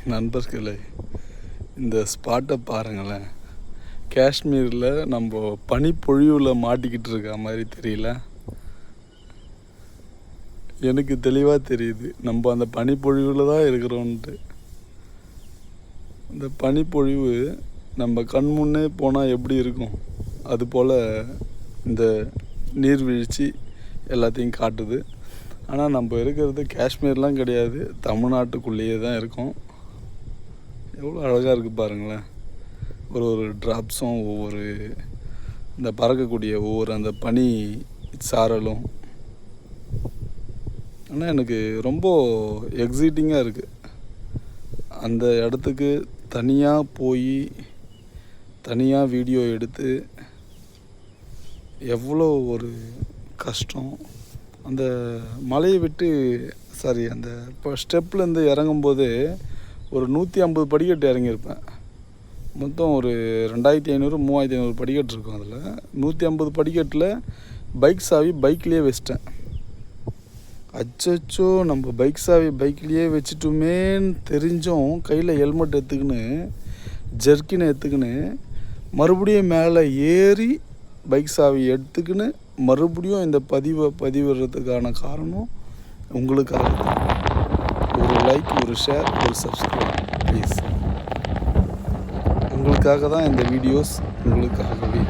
நண்பர்களே, இந்த ஸ்பாட்டை பாருங்களேன். காஷ்மீரில் நம்ம பனிப்பொழிவில் மாட்டிக்கிட்டு இருக்க மாதிரி தெரியல. எனக்கு தெளிவாக தெரியுது நம்ம அந்த பனிப்பொழிவில் தான் இருக்கிறோன்ட்டு. இந்த பனிப்பொழிவு நம்ம கண் முன்னே போனால் எப்படி இருக்கும், அதுபோல் இந்த நீர்வீழ்ச்சி எல்லாத்தையும் காட்டுது. ஆனால் நம்ம இருக்கிறது காஷ்மீர்லாம் கிடையாது, தமிழ்நாட்டுக்குள்ளேயே தான் இருக்கோம். எவ்வளோ அழகாக இருக்குது பாருங்களேன். ஒரு ஒரு ட்ராப்ஸும் ஒவ்வொரு இந்த பறக்கக்கூடிய ஒவ்வொரு அந்த பனி சாரலும். ஆனால் எனக்கு ரொம்ப எக்ஸைட்டிங்காக இருக்குது. அந்த இடத்துக்கு தனியாக போய் தனியாக வீடியோ எடுத்து எவ்வளோ ஒரு கஷ்டம். அந்த மலையை விட்டு அந்த இப்போ ஸ்டெப்லேருந்து இறங்கும்போது ஒரு 150 படிக்கட்டு இறங்கியிருப்பேன். மொத்தம் ஒரு 2500 3500 படிக்கட்டு இருக்கும். அதில் 150 படிக்கட்டில் பைக் சாவி பைக்லேயே வச்சிட்டேன். அச்சோ, நம்ம பைக் சாவி பைக்லேயே வச்சுட்டோமேன்னு தெரிஞ்சும் கையில் ஹெல்மெட் எடுத்துக்கின்னு ஜெர்க்கினை எடுத்துக்கின்னு மறுபடியும் மேலே ஏறி பைக் சாவி எடுத்துக்கின்னு மறுபடியும் இந்த பதிவிடுறதுக்கான காரணம் உங்களுக்காக தான். ஒரு லைக், ஒரு ஷேர், ஒரு சப்ஸ்கிரைப் ப்ளீஸ். உங்களுக்காக தான் இந்த வீடியோஸ், உங்களுக்காகவே.